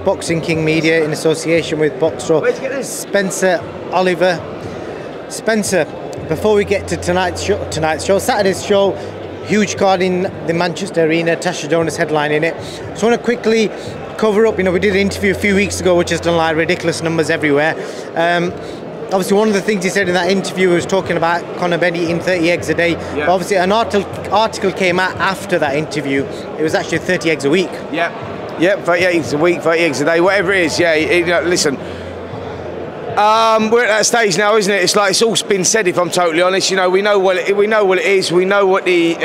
Boxing King Media in association with Boxro. Spencer Oliver. Spencer, before we get to tonight's show, Saturday's show, huge card in the Manchester Arena, Tasha Jonas headlining it. Just want to quickly cover up, we did an interview a few weeks ago which has done like ridiculous numbers everywhere. Obviously one of the things he said in that interview was talking about Conor Benn eating 30 eggs a day. Yeah. But obviously an article came out after that interview. It was actually 30 eggs a week. Yeah, 30 eggs a week, 30 eggs a day, whatever it is. Yeah, listen. We're at that stage now, isn't it? It's like it's all been said. If I'm totally honest, we know what it is. We know what we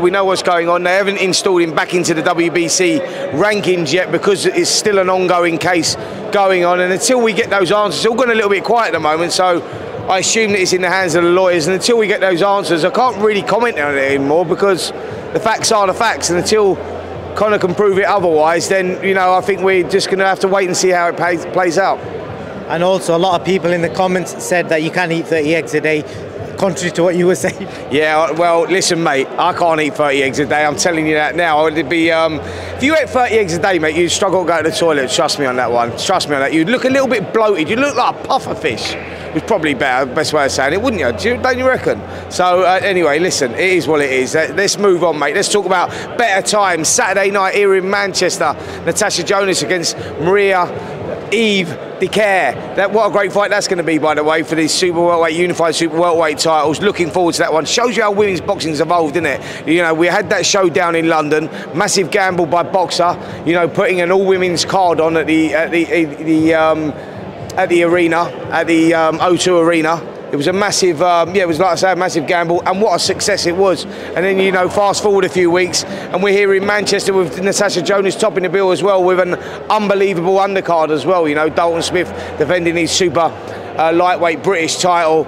know what's going on. They haven't installed him back into the WBC rankings yet because it's still an ongoing case going on. And until we get those answers, it's all gone a little bit quiet at the moment. So I assume that it's in the hands of the lawyers. And until we get those answers, I can't really comment on it anymore because the facts are the facts. And until Conor can prove it otherwise, then I think we're just going to have to wait and see how it plays out. And also a lot of people in the comments said that you can't eat 30 eggs a day, contrary to what you were saying. Yeah, well, listen, mate, I can't eat 30 eggs a day. I'm telling you that now. It'd be, if you ate 30 eggs a day, mate, you'd struggle to go to the toilet. Trust me on that one. Trust me on that. You'd look a little bit bloated. You'd look like a puffer fish. It's probably better, best way of saying it, wouldn't you? Don't you reckon? So, anyway, listen, it is what it is. Let's move on, mate. Let's talk about better times. Saturday night here in Manchester. Natasha Jonas against Maria-Eve Dicaire. What a great fight that's going to be, by the way, for these super welterweight, unified super welterweight titles. Looking forward to that one. Shows you how women's boxing's evolved, isn't it? We had that show down in London. Massive gamble by Boxer. Putting an all-women's card on at the arena, at the O2 Arena. It was a massive, it was like I say, a massive gamble, and what a success it was. And then, fast forward a few weeks, and we're here in Manchester with Natasha Jonas topping the bill as well, with an unbelievable undercard as well. Dalton Smith defending his super lightweight British title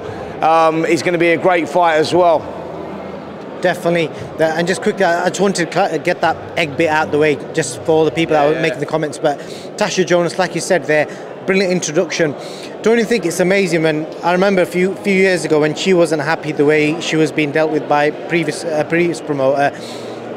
is going to be a great fight as well. Definitely. And just quickly, I just wanted to get that egg bit out of the way, just for all the people that were making the comments. But Tasha Jonas, like you said there, brilliant introduction. Don't you think it's amazing when I remember a few years ago when she wasn't happy the way she was being dealt with by previous promoter.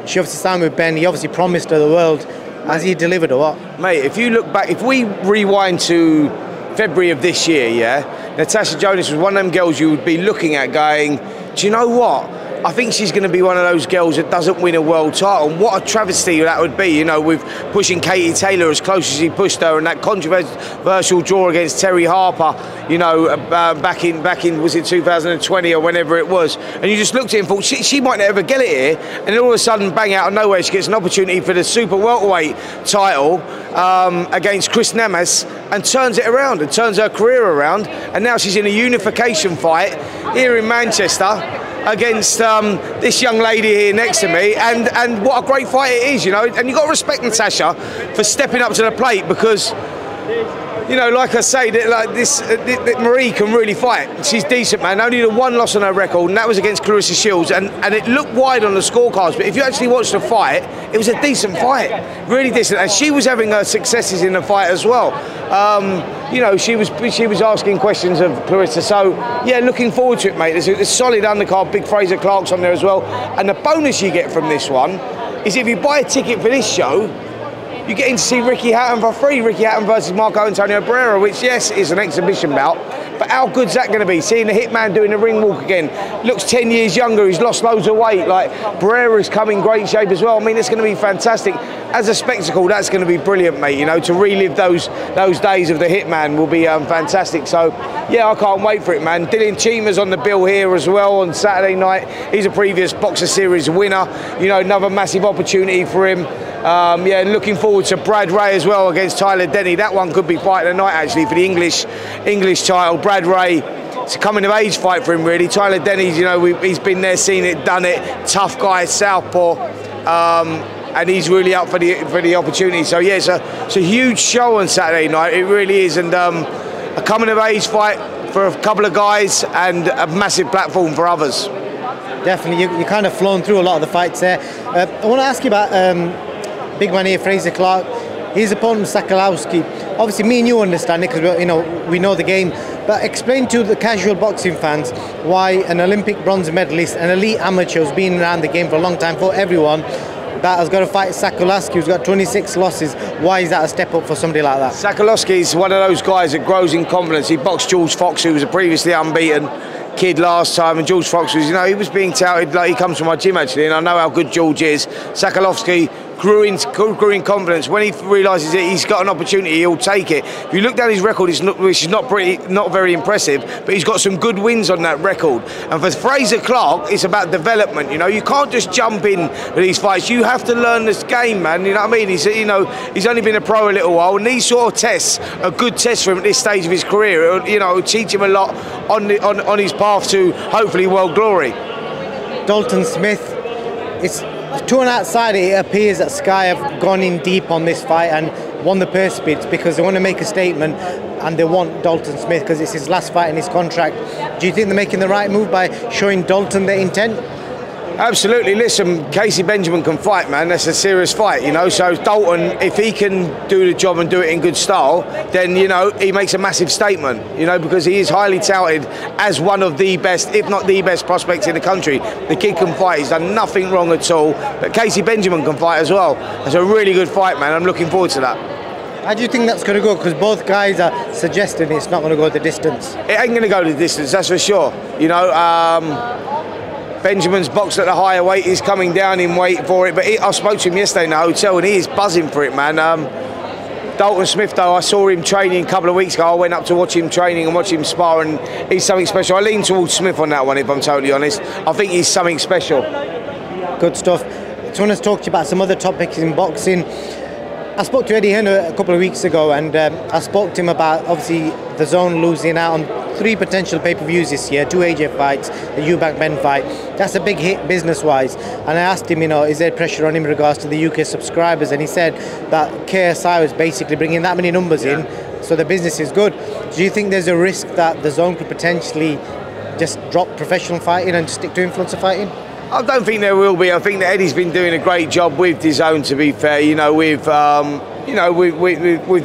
She obviously signed with Ben. He obviously promised her the world. Has he delivered or what? Mate, if you look back, if we rewind to February of this year, Natasha Jonas was one of them girls you would be looking at going, do you know what? I think she's going to be one of those girls that doesn't win a world title. And what a travesty that would be, with pushing Katie Taylor as close as he pushed her, and that controversial draw against Terry Harper, back in was it 2020 or whenever it was. And you just looked at it and thought she might never get it here. And then all of a sudden, bang, out of nowhere, she gets an opportunity for the super welterweight title against Chris Nemes, and turns it around and turns her career around. And now she's in a unification fight here in Manchester against this young lady here next to me, and what a great fight it is, and you've got to respect Natasha for stepping up to the plate, because like I say, that Marie can really fight. She's decent, man. Only the one loss on her record, and that was against Clarissa Shields, and it looked wide on the scorecards, but if you actually watched the fight, it was a decent fight, really decent, and she was having her successes in the fight as well. She was asking questions of Clarissa, so yeah, looking forward to it, mate. There's a solid undercard, big Fraser Clark's on there as well, and the bonus you get from this one is if you buy a ticket for this show, you get in to see Ricky Hatton for free. Ricky Hatton versus Marco Antonio Barrera, which, yes, is an exhibition bout. But how good's that going to be? Seeing the Hitman doing the ring walk again. Looks 10 years younger. He's lost loads of weight. Like, Barrera's come in great shape as well. I mean, it's going to be fantastic. As a spectacle, that's going to be brilliant, mate. To relive those days of the Hitman will be fantastic. So, yeah, I can't wait for it, man. Dylan Chima's on the bill here as well on Saturday night. He's a previous Boxer Series winner. Another massive opportunity for him. Looking forward to Brad Ray as well against Tyler Denny. That one could be fight of the night, actually, for the English title. Brad Ray, it's a coming of age fight for him, really. Tyler Denny's, he's been there, seen it, done it. Tough guy, southpaw, and he's really up for the opportunity. So yeah, it's a huge show on Saturday night. It really is, and a coming of age fight for a couple of guys and a massive platform for others. Definitely, you kind of flown through a lot of the fights there. I want to ask you about big man here, Fraser Clark. His opponent, Sakalowski. Obviously, me and you understand it because we know the game. But explain to the casual boxing fans why an Olympic bronze medalist, an elite amateur who's been around the game for a long time, for everyone, that has got to fight Sakalovsky, who's got 26 losses. Why is that a step up for somebody like that? Sakalovsky is one of those guys that grows in confidence. He boxed George Fox, who was a previously unbeaten kid last time, and George Fox was, he was being touted, like he comes from my gym actually, and I know how good George is. Sakalovsky grew in confidence. When he realises that he's got an opportunity, he'll take it. If you look down his record, which is not very impressive, but he's got some good wins on that record. And for Frazer Clarke, it's about development. You can't just jump in with these fights. You have to learn this game, man. You know what I mean? He's only been a pro a little while, and these sort of tests are good tests for him at this stage of his career. It'll teach him a lot on his path to hopefully world glory. Dalton Smith, it's to an outsider, it appears that Sky have gone in deep on this fight and won the purse bids because they want to make a statement and they want Dalton Smith because it's his last fight in his contract. Do you think they're making the right move by showing Dalton their intent? Absolutely. Listen, Casey Benjamin can fight, man. That's a serious fight, So Dalton, if he can do the job and do it in good style, then, he makes a massive statement, because he is highly touted as one of the best, if not the best prospects in the country. The kid can fight. He's done nothing wrong at all. But Casey Benjamin can fight as well. It's a really good fight, man. I'm looking forward to that. How do you think that's going to go? Because both guys are suggesting it's not going to go the distance. It ain't going to go the distance, that's for sure. Benjamin's boxed at the higher weight. He's coming down in weight for it. But I spoke to him yesterday in the hotel, and he is buzzing for it, man. Dalton Smith, though, I saw him training a couple of weeks ago. I went up to watch him training and watch him spar, and he's something special. I lean towards Smith on that one, if I'm totally honest. I think he's something special. Good stuff. I just want to talk to you about some other topics in boxing. I spoke to Eddie Hearn a couple of weeks ago, and I spoke to him about, obviously, the Zone losing out on 3 potential pay-per-views this year, 2 AJ fights, the Eubank Ben fight. That's a big hit business-wise. And I asked him, is there pressure on him in regards to the UK subscribers? And he said that KSI was basically bringing that many numbers in, so the business is good. Do you think there's a risk that the Zone could potentially just drop professional fighting and stick to influencer fighting? I don't think there will be. I think that Eddie's been doing a great job with DAZN, to be fair, with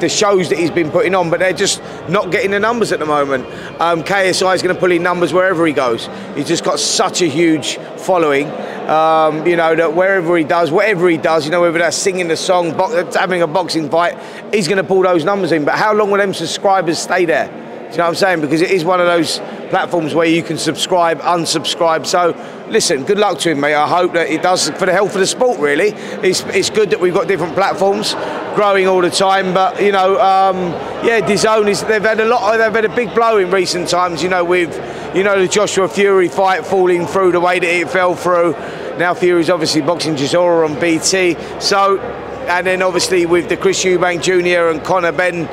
the shows that he's been putting on, but they're just not getting the numbers at the moment. KSI is going to pull in numbers wherever he goes. He's just got such a huge following, that wherever he does, whatever he does, whether that's singing the song, having a boxing fight, he's going to pull those numbers in. But how long will them subscribers stay there? Do you know what I'm saying? Because it is one of those platforms where you can subscribe, unsubscribe. So, listen, good luck to him, mate. I hope that it does for the health of the sport, really. It's good that we've got different platforms growing all the time. But, DAZN, they've had a big blow in recent times, with, the Joshua Fury fight falling through the way that it fell through. Now Fury's obviously boxing Chisora on BT. So, and then obviously with the Chris Eubank Jr. and Conor Benn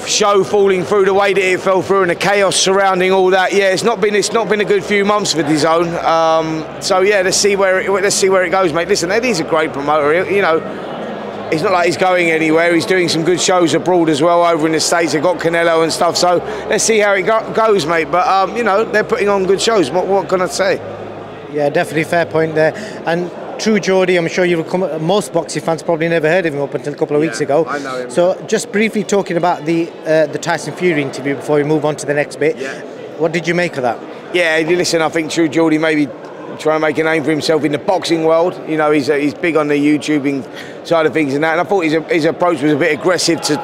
show falling through the way that it fell through and the chaos surrounding all that. Yeah, it's not been a good few months for DAZN. So yeah, let's see where it goes, mate. Listen, Eddie's a great promoter. It's not like he's going anywhere. He's doing some good shows abroad as well, over in the States. They've got Canelo and stuff. So let's see how it goes, mate. But they're putting on good shows. What can I say? Yeah, definitely fair point there. And True Geordie, I'm sure most boxing fans probably never heard of him up until a couple of weeks ago. I know him. So just briefly talking about the Tyson Fury interview before we move on to the next bit. Yeah. What did you make of that? Yeah, listen, I think True Geordie maybe trying to make a name for himself in the boxing world. He's big on the YouTubing side of things and that. And I thought his approach was a bit aggressive to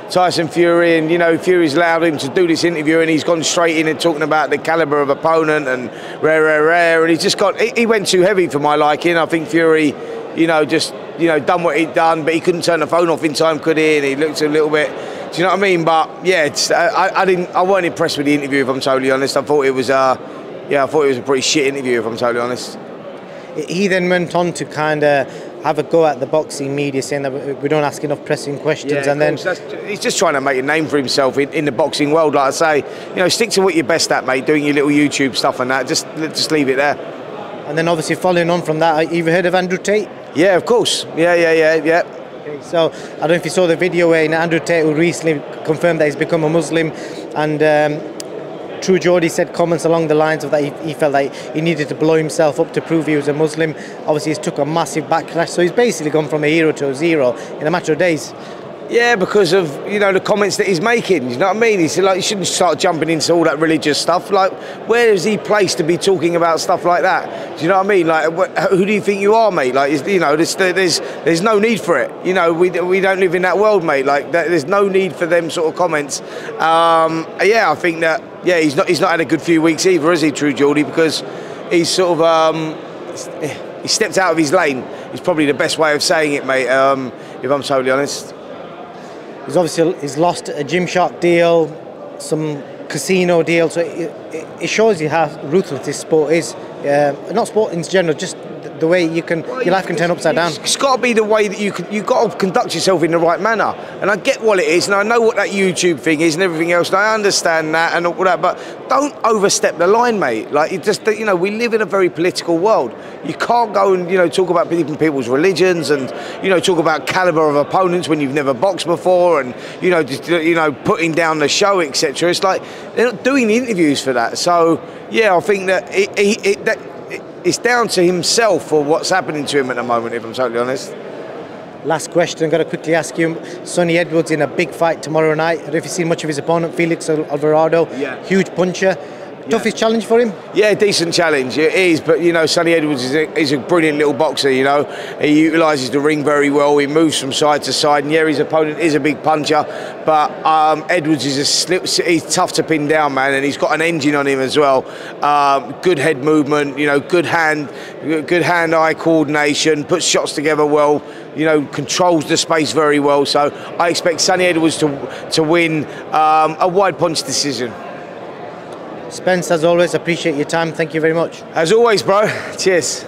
Tyson Fury, and Fury's allowed him to do this interview, and he's gone straight in and talking about the caliber of opponent and rare, and he went too heavy for my liking. I think Fury, done what he'd done, but he couldn't turn the phone off in time, could he? And he looked a little bit. Do you know what I mean? But yeah, I weren't impressed with the interview, if I'm totally honest. I thought it was a pretty shit interview, if I'm totally honest. He then went on to kind of have a go at the boxing media, saying that we don't ask enough pressing questions. Yeah, and then he's just trying to make a name for himself in the boxing world. Like I say, stick to what you're best at, mate. Doing your little YouTube stuff and that. Just leave it there. And then obviously following on from that, you've heard of Andrew Tate? Yeah, of course. Yeah. Okay, so I don't know if you saw the video where Andrew Tate, who recently confirmed that he's become a Muslim, and True Geordie said comments along the lines of that he felt like he needed to blow himself up to prove he was a Muslim. Obviously, he's took a massive backlash, so he's basically gone from a hero to a zero in a matter of days. Yeah, because of, you know, the comments that he's making. You know what I mean? He's like, you shouldn't start jumping into all that religious stuff. Like, where is he placed to be talking about stuff like that? Do you know what I mean? Like, who do you think you are, mate? Like, you know, there's no need for it. You know, we don't live in that world, mate. Like, there's no need for them sort of comments. Yeah, I think that. Yeah, he's not had a good few weeks either, has he, True Geordie? Because he's sort of he stepped out of his lane. Is probably the best way of saying it, mate. If I'm totally honest. He's lost a Gymshark deal, some casino deal, so it shows you how ruthless this sport is. Not sport in general, just the way your life can turn upside down. It's got to be the way that you've got to conduct yourself in the right manner. And I get what it is, and I know what that YouTube thing is and everything else, and I understand that and all that, but don't overstep the line, mate. Like, you know, we live in a very political world. You can't go and, you know, talk about different people's religions and, you know, talk about caliber of opponents when you've never boxed before and, you know, just, you know, putting down the show, etc. It's like they're not doing the interviews for that. So, yeah, I think that it's down to himself for what's happening to him at the moment, if I'm totally honest. Last question, I've got to quickly ask you. Sonny Edwards in a big fight tomorrow night. I don't know if you've seen much of his opponent, Felix Alvarado. Yeah. Huge puncher. Toughest challenge for him? Yeah, decent challenge. It is, but, you know, Sonny Edwards is a brilliant little boxer, you know. He utilises the ring very well. He moves from side to side. And, yeah, his opponent is a big puncher, but Edwards is he's tough to pin down, man, and he's got an engine on him as well. Good head movement, you know, good hand-eye coordination, puts shots together well, you know, controls the space very well. So I expect Sonny Edwards to win a wide punch decision. Spence, as always, appreciate your time. Thank you very much. As always, bro. Cheers.